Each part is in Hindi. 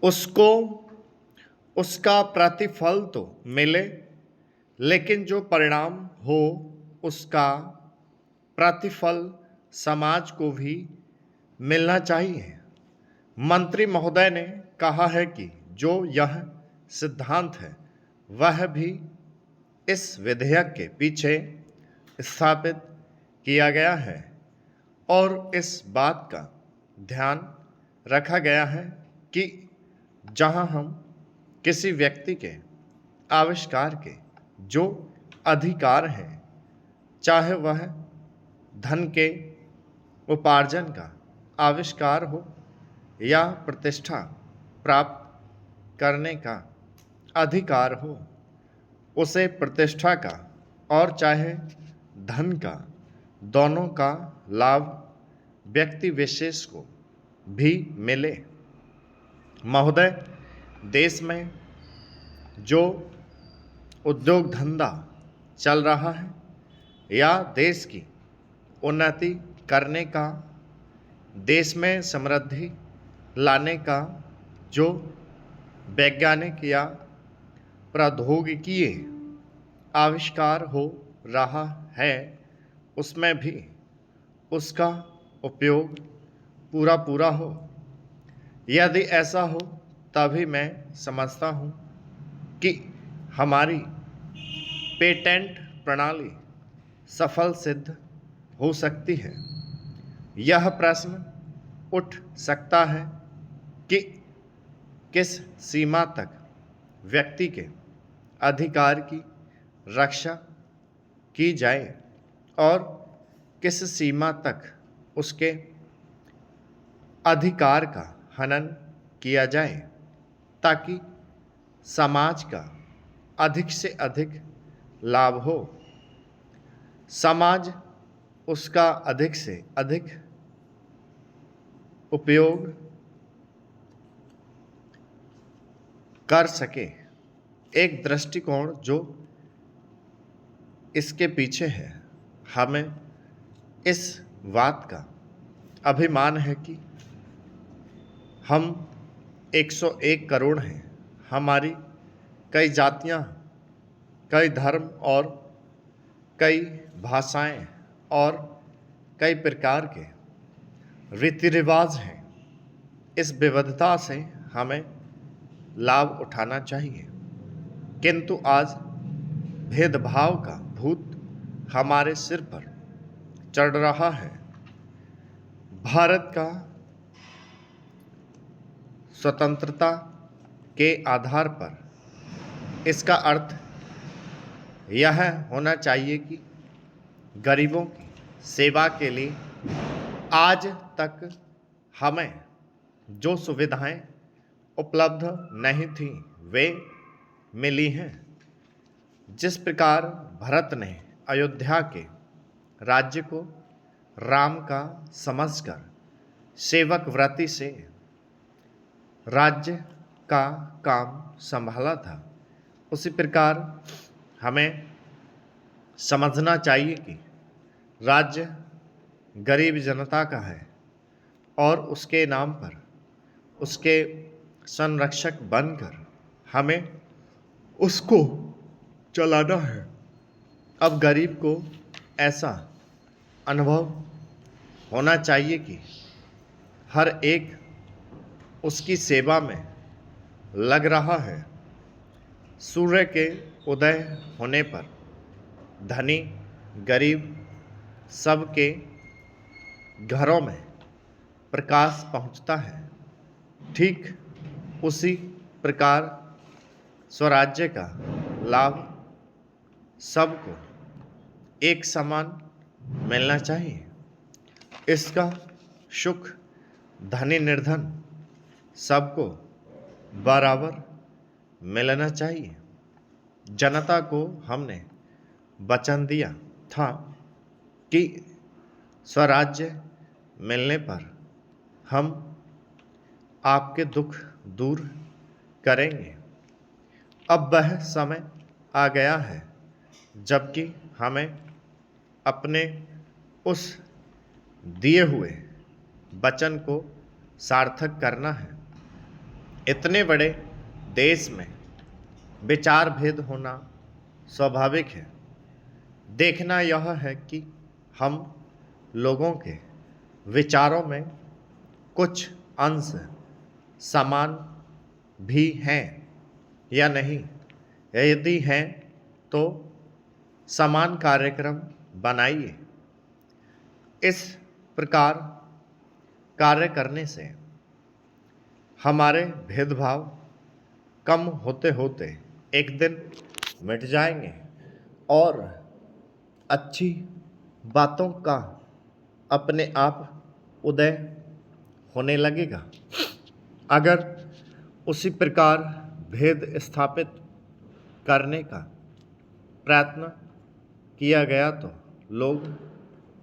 उसको उसका प्रतिफल तो मिले, लेकिन जो परिणाम हो उसका प्रतिफल समाज को भी मिलना चाहिए। मंत्री महोदय ने कहा है कि जो यह सिद्धांत है वह भी इस विधेयक के पीछे स्थापित किया गया है और इस बात का ध्यान रखा गया है कि जहां हम किसी व्यक्ति के आविष्कार के जो अधिकार हैं, चाहे वह धन के उपार्जन का आविष्कार हो या प्रतिष्ठा प्राप्त करने का अधिकार हो, उसे प्रतिष्ठा का और चाहे धन का, दोनों का लाभ व्यक्ति विशेष को भी मिले। महोदय, देश में जो उद्योग धंधा चल रहा है या देश की उन्नति करने का, देश में समृद्धि लाने का जो वैज्ञानिक या प्रौद्योगिकीय आविष्कार हो रहा है, उसमें भी उसका उपयोग पूरा हो। यदि ऐसा हो तभी मैं समझता हूँ कि हमारी पेटेंट प्रणाली सफल सिद्ध हो सकती है। यह प्रश्न उठ सकता है कि किस सीमा तक व्यक्ति के अधिकार की रक्षा की जाए और किस सीमा तक उसके अधिकार का हनन किया जाए, ताकि समाज का अधिक से अधिक लाभ हो, समाज उसका अधिक से अधिक उपयोग कर सके। एक दृष्टिकोण जो इसके पीछे है, हमें इस बात का अभिमान है कि हम 101 करोड़ हैं। हमारी कई जातियां, कई धर्म और कई भाषाएं और कई प्रकार के रीति रिवाज हैं। इस विविधता से हमें लाभ उठाना चाहिए, किंतु आज भेदभाव का भूत हमारे सिर पर चढ़ रहा है। भारत का स्वतंत्रता के आधार पर इसका अर्थ यह होना चाहिए कि गरीबों की सेवा के लिए आज तक हमें जो सुविधाएं उपलब्ध नहीं थीं वे मिली हैं। जिस प्रकार भरत ने अयोध्या के राज्य को राम का समझकर सेवक वृत्ति से राज्य का काम संभाला था, उसी प्रकार हमें समझना चाहिए कि राज्य गरीब जनता का है और उसके नाम पर उसके संरक्षक बनकर हमें उसको चलाना है। अब गरीब को ऐसा अनुभव होना चाहिए कि हर एक उसकी सेवा में लग रहा है। सूर्य के उदय होने पर धनी गरीब सबके घरों में प्रकाश पहुंचता है। ठीक उसी प्रकार स्वराज्य का लाभ सबको एक समान मिलना चाहिए। इसका सुख धनी निर्धन सबको बराबर मिलना चाहिए। जनता को हमने वचन दिया था कि स्वराज्य मिलने पर हम आपके दुख दूर करेंगे। अब वह समय आ गया है जबकि हमें अपने उस दिए हुए वचन को सार्थक करना है। इतने बड़े देश में विचार भेद होना स्वाभाविक है। देखना यह है कि हम लोगों के विचारों में कुछ अंश समान भी हैं या नहीं। यदि हैं तो समान कार्यक्रम बनाइए। इस प्रकार कार्य करने से हमारे भेदभाव कम होते होते एक दिन मिट जाएंगे और अच्छी बातों का अपने आप उदय होने लगेगा। अगर उसी प्रकार भेद स्थापित करने का प्रयत्न किया गया तो लोग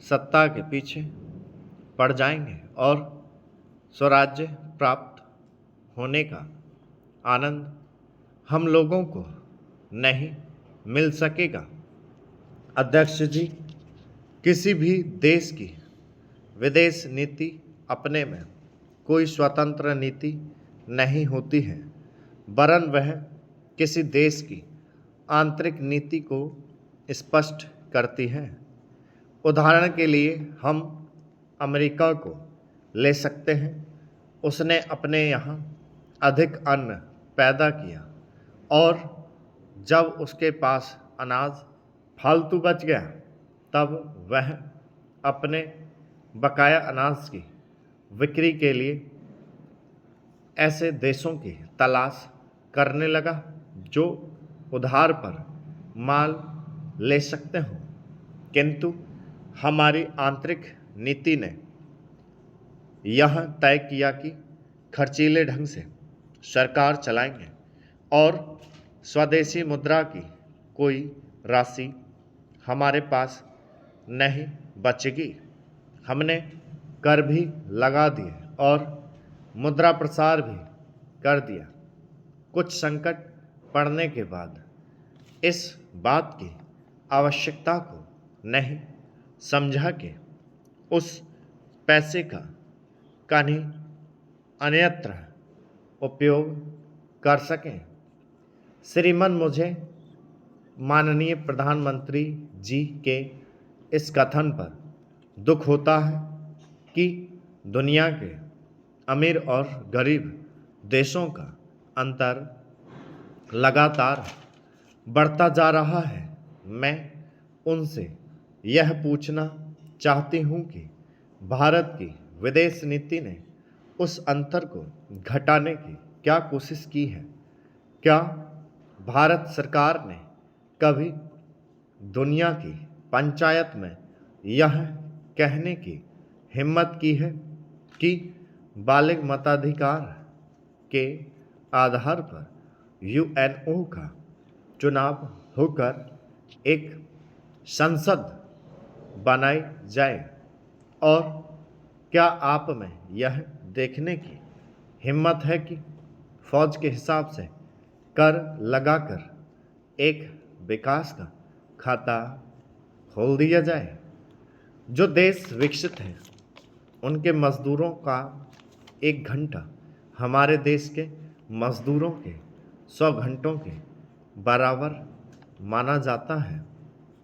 सत्ता के पीछे पड़ जाएंगे और स्वराज्य प्राप्त होने का आनंद हम लोगों को नहीं मिल सकेगा। अध्यक्ष जी, किसी भी देश की विदेश नीति अपने में कोई स्वतंत्र नीति नहीं होती है, वरन वह किसी देश की आंतरिक नीति को स्पष्ट करती है। उदाहरण के लिए हम अमेरिका को ले सकते हैं। उसने अपने यहाँ अधिक अन्न पैदा किया और जब उसके पास अनाज फालतू बच गया तब वह अपने बकाया अनाज की बिक्री के लिए ऐसे देशों की तलाश करने लगा जो उधार पर माल ले सकते हों। किंतु हमारी आंतरिक नीति ने यह तय किया कि खर्चीले ढंग से सरकार चलाएंगे और स्वदेशी मुद्रा की कोई राशि हमारे पास नहीं बचेगी। हमने कर भी लगा दिए और मुद्रा प्रसार भी कर दिया। कुछ संकट पड़ने के बाद इस बात की आवश्यकता को नहीं समझा कि उस पैसे का कहीं अन्यत्र उपयोग कर सकें। श्रीमान, मुझे माननीय प्रधानमंत्री जी के इस कथन पर दुख होता है कि दुनिया के अमीर और गरीब देशों का अंतर लगातार बढ़ता जा रहा है। मैं उनसे यह पूछना चाहती हूँ कि भारत की विदेश नीति ने उस अंतर को घटाने की क्या कोशिश की है? क्या भारत सरकार ने कभी दुनिया की पंचायत में यह कहने की हिम्मत की है कि बालिग मताधिकार के आधार पर यूएनओ का चुनाव होकर एक संसद बनाई जाए? और क्या आप में यह देखने की हिम्मत है कि फौज के हिसाब से कर लगाकर एक विकास का खाता खोल दिया जाए? जो देश विकसित हैं उनके मजदूरों का 1 घंटा हमारे देश के मजदूरों के 100 घंटों के बराबर माना जाता है,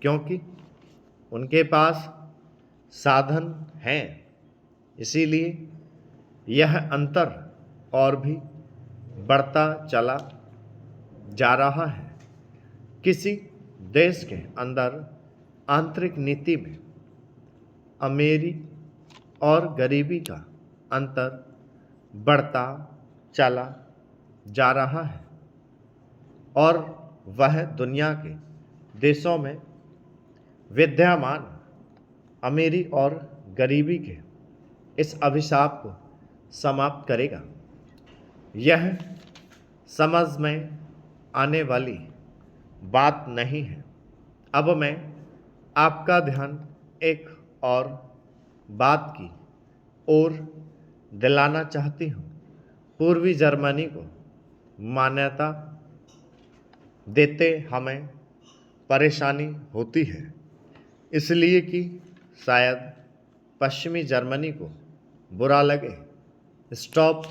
क्योंकि उनके पास साधन हैं। इसीलिए यह अंतर और भी बढ़ता चला जा रहा है। किसी देश के अंदर आंतरिक नीति में अमीरी और गरीबी का अंतर बढ़ता चला जा रहा है और वह दुनिया के देशों में विद्यमान अमीरी और गरीबी के इस अभिशाप को समाप्त करेगा। यह समझ में आने वाली बात नहीं है। अब मैं आपका ध्यान एक और बात की ओर दिलाना चाहती हूँ। पूर्वी जर्मनी को मान्यता देते हमें परेशानी होती है, इसलिए कि शायद पश्चिमी जर्मनी को बुरा लगे। स्टॉप